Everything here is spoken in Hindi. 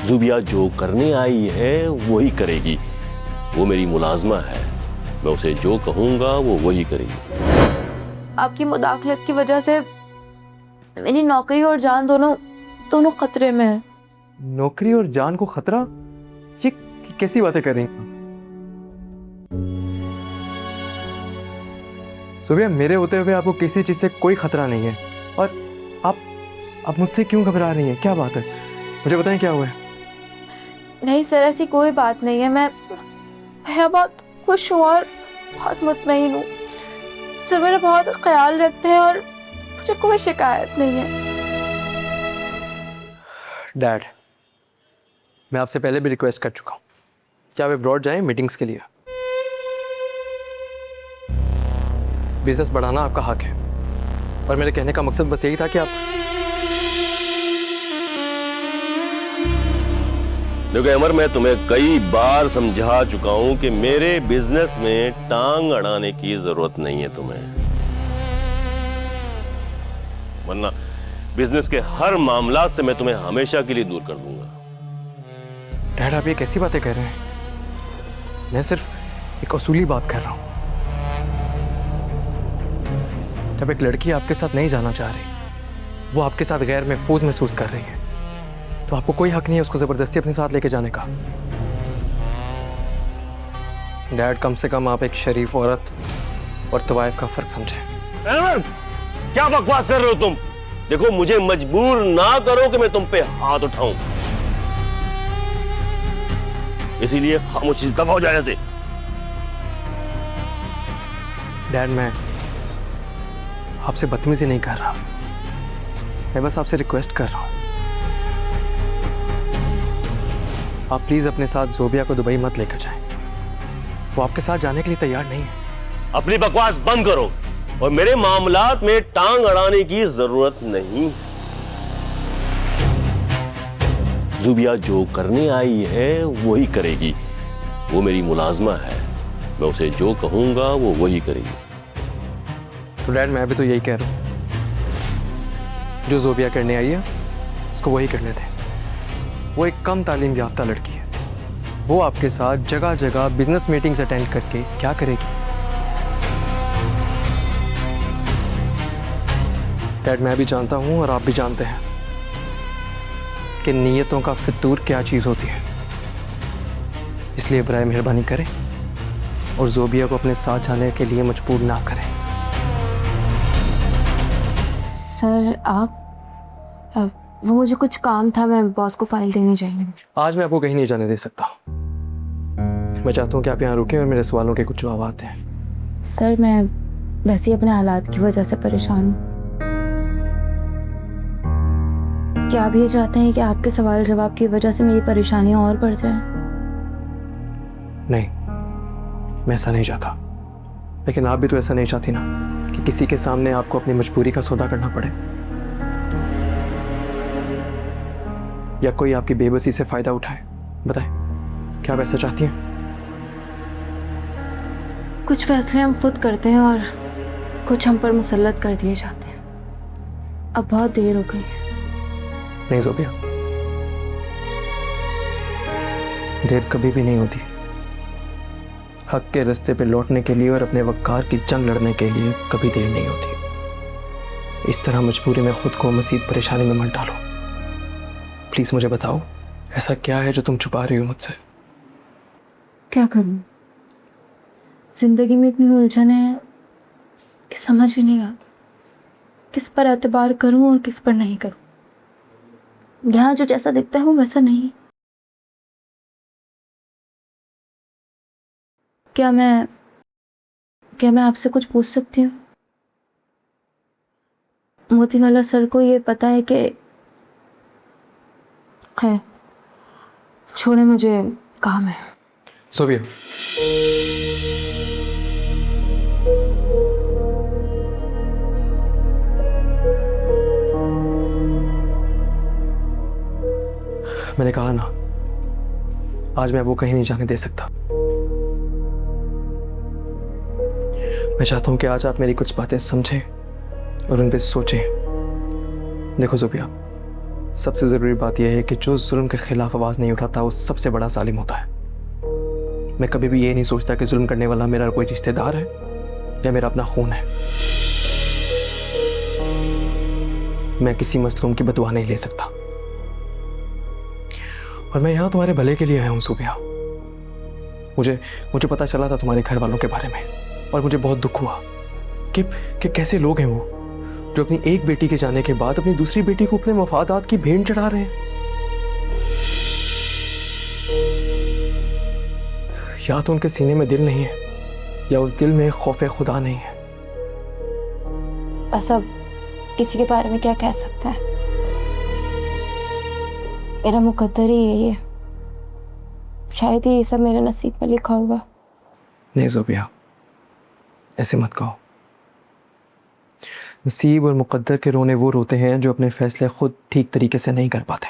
जुबिया जो करने आई है वही करेगी, वो मेरी मुलाजमा है, मैं उसे जो कहूंगा वो वही करेगी। आपकी मुदाखलत की वजह से मेरी नौकरी और जान दोनों खतरे में है। नौकरी और जान को खतरा? ये कैसी बातें कर रही हैं? सुबिया, मेरे होते हुए आपको किसी चीज से कोई खतरा नहीं है, और आप मुझसे क्यों घबरा रही हैं? क्या बात है, मुझे बताएं क्या हुआ है? नहीं सर, ऐसी कोई बात नहीं है। मैं बहुत खुश हूँ और बहुत मुतमईन हूँ। सर मेरा बहुत ख्याल रखते हैं और मुझे कोई शिकायत नहीं है। डैड, मैं आपसे पहले भी रिक्वेस्ट कर चुका हूँ कि आप अब्रॉड जाएं मीटिंग्स के लिए। बिजनेस बढ़ाना आपका हक है, और मेरे कहने का मकसद बस यही था कि आप देखो अमर, मैं तुम्हें कई बार समझा चुका हूं कि मेरे बिजनेस में टांग अड़ाने की जरूरत नहीं है तुम्हें, वरना बिजनेस के हर मामला से मैं तुम्हें हमेशा के लिए दूर कर दूंगा। डैड, आप ये कैसी बातें कर रहे हैं? मैं सिर्फ एक असूली बात कर रहा हूं। जब एक लड़की आपके साथ नहीं जाना चाह रही, वो आपके साथ गैर महफूज महसूस कर रही है, तो आपको कोई हक नहीं है उसको जबरदस्ती अपने साथ लेके जाने का। डैड, कम से कम आप एक शरीफ औरत और तवाइफ का फर्क समझें। अमर, क्या बकवास कर रहे हो तुम? देखो, मुझे मजबूर ना करो कि मैं तुम पे हाथ उठाऊं, इसीलिए खामोशी दफा हो जाए से। डैड, मैं आपसे बदतमीजी नहीं कर रहा, मैं बस आपसे रिक्वेस्ट कर रहा हूं। आप प्लीज अपने साथ जोबिया को दुबई मत लेकर जाएं, वो आपके साथ जाने के लिए तैयार नहीं है। अपनी बकवास बंद करो और मेरे मामलात में टांग अड़ाने की जरूरत नहीं। जुबिया जो करने आई है वही करेगी, वो मेरी मुलाजमा है, मैं उसे जो कहूंगा वो वही करेगी। तो डैड, मैं भी तो यही कह रहा हूं, जो जोबिया करने आई है उसको वही करने दें। वो एक कम तालीम याफ्ता लड़की है, वो आपके साथ जगह जगह बिजनेस मीटिंग्स अटेंड करके क्या करेगी? डैड, मैं भी जानता हूं और आप भी जानते हैं कि नीयतों का फितूर क्या चीज होती है, इसलिए बराए मेहरबानी करें और जोबिया को अपने साथ जाने के लिए मजबूर ना करें। सर वो मुझे कुछ काम था, मैं बॉस को फाइल देने जाएंगे। आज मैं आपको कहीं नहीं जाने दे सकता। मैं चाहता हूँ कि आप यहाँ रुकें और मेरे सवालों के कुछ जवाब आते हैं। सर मैं वैसे ही अपने हालात की वजह से परेशान हूँ। क्या आप ये चाहते हैं कि आपके सवाल जवाब की वजह से मेरी परेशानियां और बढ़ जाएं? नहीं, मैं ऐसा नहीं चाहता, लेकिन आप भी तो ऐसा नहीं चाहती ना कि किसी के सामने आपको अपनी मजबूरी का सौदा करना पड़े, या कोई आपकी बेबसी से फायदा उठाए। बताएं, क्या आप ऐसा चाहती हैं? कुछ फैसले हम खुद करते हैं और कुछ हम पर मुसल्लत कर दिए जाते हैं। अब बहुत देर हो गई है। नहीं जोबिया, देर कभी भी नहीं होती। हक के रास्ते पे लौटने के लिए और अपने वक़ार की जंग लड़ने के लिए कभी देर नहीं होती। इस तरह मजबूरी में खुद को मज़ीद परेशानी में मत डालो। प्लीज मुझे बताओ, ऐसा क्या है जो तुम छुपा रही हो मुझसे? क्या करूं? जिंदगी में इतनी उलझन है कि समझ ही नहीं आता किस पर एतबार करूं और किस पर नहीं करूं। यहाँ जो जैसा दिखता है वो वैसा नहीं। क्या मैं आपसे कुछ पूछ सकती हूँ? मोतीवाला सर को ये पता है कि है? छोड़े, मुझे काम है। जोबिया, मैंने कहा ना, आज मैं वो कहीं नहीं जाने दे सकता। मैं चाहता हूं कि आज आप मेरी कुछ बातें समझें और उन पे सोचें। देखो जोबिया, सबसे ज़रूरी बात यह है कि जो जुल्म के खिलाफ आवाज़ नहीं उठाता वो सबसे बड़ा जालिम होता है। मैं कभी भी ये नहीं सोचता कि जुल्म करने वाला मेरा कोई रिश्तेदार है या मेरा अपना खून है। मैं किसी मजलूम की बदुआ नहीं ले सकता। और मैं यहाँ तुम्हारे भले के लिए आया हूँ सूबिया। मुझे पता चला था तुम्हारे घर वालों के बारे में और मुझे बहुत दुख हुआ कि कैसे लोग हैं वो जो अपनी एक बेटी के जाने के बाद अपनी दूसरी बेटी को अपने मफादात की भेंट चढ़ा रहे हैं। या तो उनके सीने में दिल नहीं है या उस दिल में खौफ खुदा नहीं है। बस अब किसी के बारे में क्या कह सकते हैं। मेरा मुकद्दर ही यही है। शायद ही ये सब मेरे नसीब में लिखा होगा। नहीं ज़ुबिया, ऐसे मत कहो। नसीब और मुकद्दर के रोने वो रोते हैं जो अपने फैसले खुद ठीक तरीके से नहीं कर पाते।